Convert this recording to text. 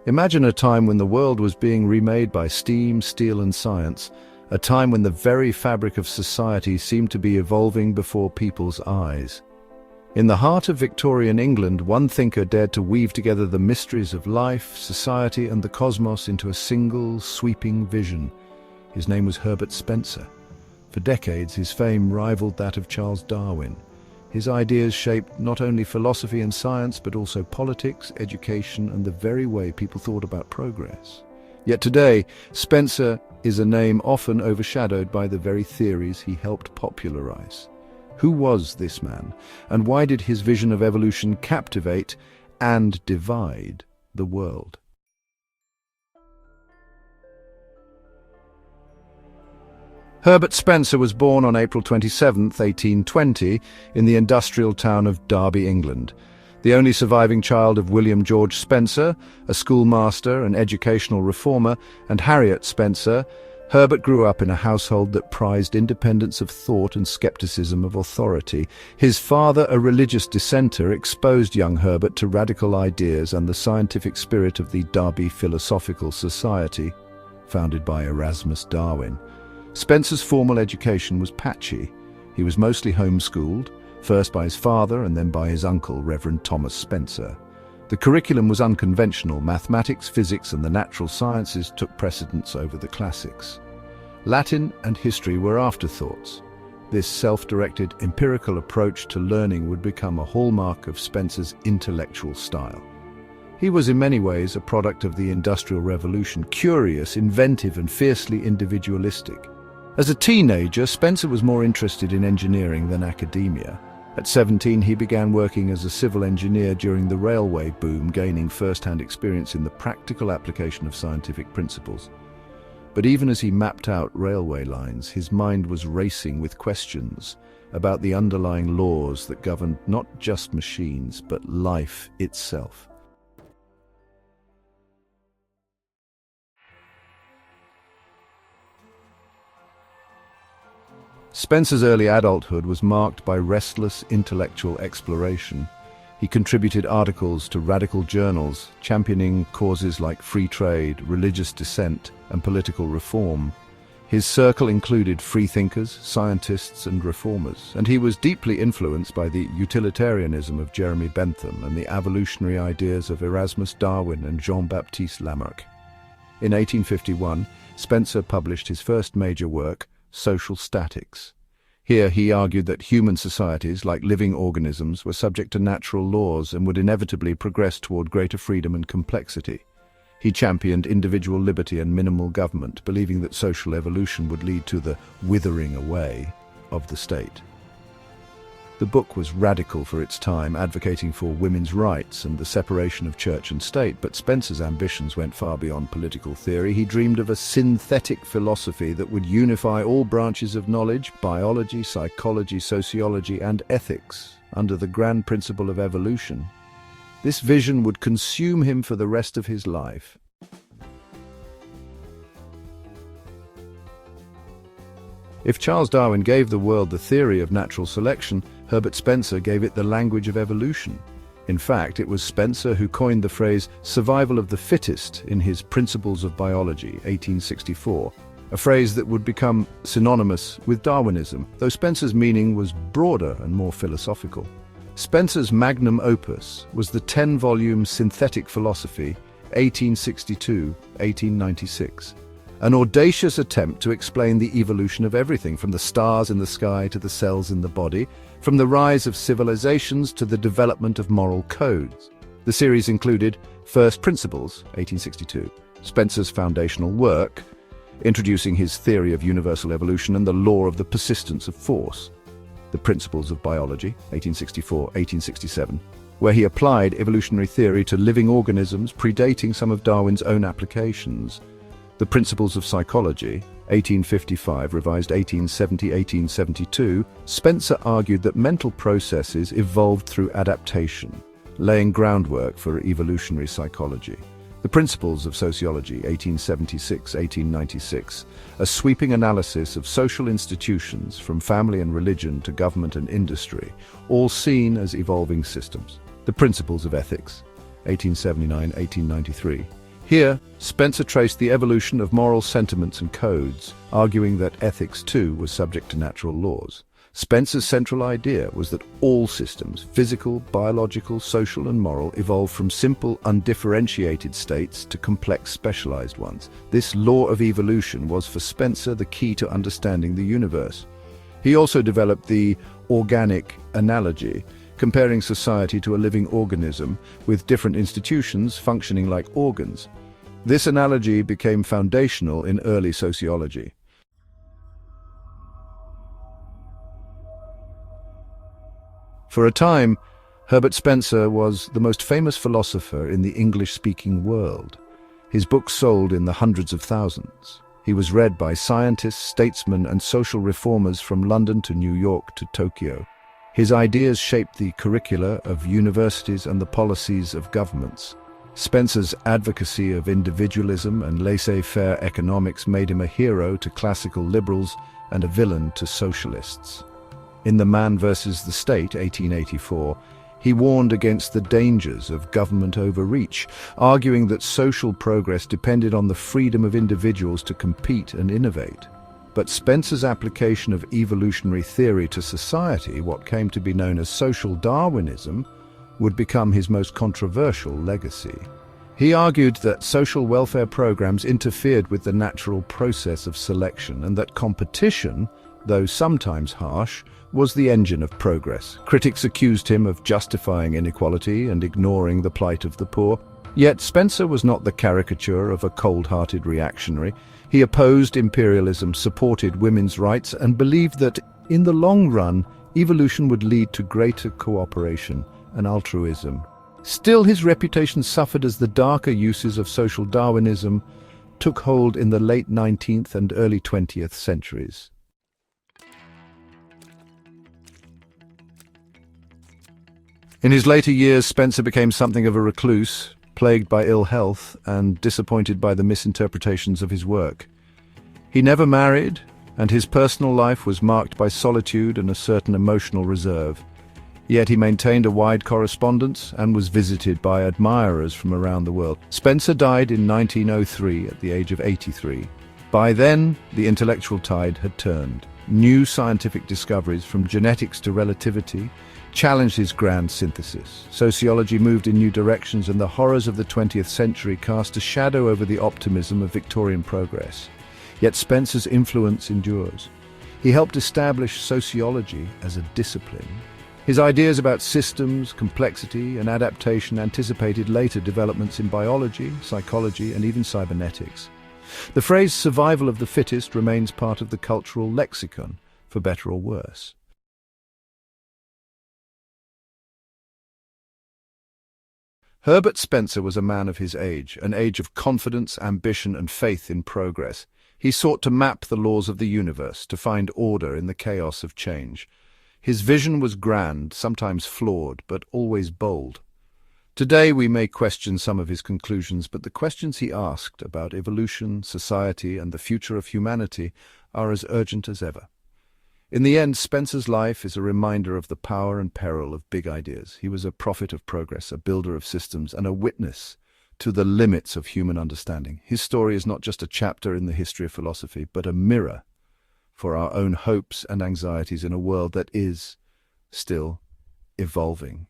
Imagine a time when the world was being remade by steam, steel, and science, a time when the very fabric of society seemed to be evolving before people's eyes. In the heart of Victorian England, one thinker dared to weave together the mysteries of life, society, and the cosmos into a single, sweeping vision. His name was Herbert Spencer. For decades, his fame rivaled that of Charles Darwin. His ideas shaped not only philosophy and science, but also politics, education, and the very way people thought about progress. Yet today, Spencer is a name often overshadowed by the very theories he helped popularize. Who was this man, and why did his vision of evolution captivate and divide the world? Herbert Spencer was born on April 27, 1820, in the industrial town of Derby, England. The only surviving child of William George Spencer, a schoolmaster, an educational reformer, and Harriet Spencer, Herbert grew up in a household that prized independence of thought and skepticism of authority. His father, a religious dissenter, exposed young Herbert to radical ideas and the scientific spirit of the Derby Philosophical Society, founded by Erasmus Darwin. Spencer's formal education was patchy. He was mostly homeschooled, first by his father and then by his uncle, Reverend Thomas Spencer. The curriculum was unconventional. Mathematics, physics, and the natural sciences took precedence over the classics. Latin and history were afterthoughts. This self-directed, empirical approach to learning would become a hallmark of Spencer's intellectual style. He was in many ways a product of the Industrial Revolution, curious, inventive, and fiercely individualistic. As a teenager, Spencer was more interested in engineering than academia. At 17, he began working as a civil engineer during the railway boom, gaining first-hand experience in the practical application of scientific principles. But even as he mapped out railway lines, his mind was racing with questions about the underlying laws that governed not just machines, but life itself. Spencer's early adulthood was marked by restless intellectual exploration. He contributed articles to radical journals, championing causes like free trade, religious dissent, and political reform. His circle included freethinkers, scientists, and reformers, and he was deeply influenced by the utilitarianism of Jeremy Bentham and the evolutionary ideas of Erasmus Darwin and Jean-Baptiste Lamarck. In 1851, Spencer published his first major work, Social Statics. Here he argued that human societies, like living organisms, were subject to natural laws and would inevitably progress toward greater freedom and complexity. He championed individual liberty and minimal government, believing that social evolution would lead to the withering away of the state. The book was radical for its time, advocating for women's rights and the separation of church and state, but Spencer's ambitions went far beyond political theory. He dreamed of a synthetic philosophy that would unify all branches of knowledge, biology, psychology, sociology, and ethics, under the grand principle of evolution. This vision would consume him for the rest of his life. If Charles Darwin gave the world the theory of natural selection, Herbert Spencer gave it the language of evolution. In fact, it was Spencer who coined the phrase survival of the fittest in his Principles of Biology, 1864, a phrase that would become synonymous with Darwinism, though Spencer's meaning was broader and more philosophical. Spencer's magnum opus was the 10-volume Synthetic Philosophy, 1862-1896. An audacious attempt to explain the evolution of everything, from the stars in the sky to the cells in the body, from the rise of civilizations to the development of moral codes. The series included First Principles, 1862, Spencer's foundational work, introducing his theory of universal evolution and the law of the persistence of force, the Principles of Biology, 1864-1867, where he applied evolutionary theory to living organisms predating some of Darwin's own applications, the Principles of Psychology, 1855, revised 1870-1872, Spencer argued that mental processes evolved through adaptation, laying groundwork for evolutionary psychology. The Principles of Sociology, 1876-1896, a sweeping analysis of social institutions from family and religion to government and industry, all seen as evolving systems. The Principles of Ethics, 1879-1893, Here, Spencer traced the evolution of moral sentiments and codes, arguing that ethics too was subject to natural laws. Spencer's central idea was that all systems, physical, biological, social and moral, evolved from simple, undifferentiated states to complex, specialized ones. This law of evolution was for Spencer the key to understanding the universe. He also developed the organic analogy, comparing society to a living organism with different institutions functioning like organs. This analogy became foundational in early sociology. For a time, Herbert Spencer was the most famous philosopher in the English-speaking world. His books sold in the hundreds of thousands. He was read by scientists, statesmen, and social reformers from London to New York to Tokyo. His ideas shaped the curricula of universities and the policies of governments. Spencer's advocacy of individualism and laissez-faire economics made him a hero to classical liberals and a villain to socialists. In The Man versus the State, 1884, he warned against the dangers of government overreach, arguing that social progress depended on the freedom of individuals to compete and innovate. But Spencer's application of evolutionary theory to society, what came to be known as Social Darwinism, would become his most controversial legacy. He argued that social welfare programs interfered with the natural process of selection and that competition, though sometimes harsh, was the engine of progress. Critics accused him of justifying inequality and ignoring the plight of the poor. Yet Spencer was not the caricature of a cold-hearted reactionary. He opposed imperialism, supported women's rights, and believed that, in the long run, evolution would lead to greater cooperation and altruism. Still, his reputation suffered as the darker uses of social Darwinism took hold in the late 19th and early 20th centuries. In his later years, Spencer became something of a recluse, plagued by ill health and disappointed by the misinterpretations of his work. He never married, and his personal life was marked by solitude and a certain emotional reserve. Yet he maintained a wide correspondence and was visited by admirers from around the world. Spencer died in 1903 at the age of 83. By then, the intellectual tide had turned. New scientific discoveries, from genetics to relativity, challenged his grand synthesis. Sociology moved in new directions, and the horrors of the 20th century cast a shadow over the optimism of Victorian progress. Yet Spencer's influence endures. He helped establish sociology as a discipline. His ideas about systems, complexity, and adaptation anticipated later developments in biology, psychology, and even cybernetics. The phrase "survival of the fittest" remains part of the cultural lexicon, for better or worse. Herbert Spencer was a man of his age, an age of confidence, ambition, and faith in progress. He sought to map the laws of the universe, to find order in the chaos of change. His vision was grand, sometimes flawed, but always bold. Today we may question some of his conclusions, but the questions he asked about evolution, society, and the future of humanity are as urgent as ever. In the end, Spencer's life is a reminder of the power and peril of big ideas. He was a prophet of progress, a builder of systems, and a witness to the limits of human understanding. His story is not just a chapter in the history of philosophy, but a mirror for our own hopes and anxieties in a world that is still evolving.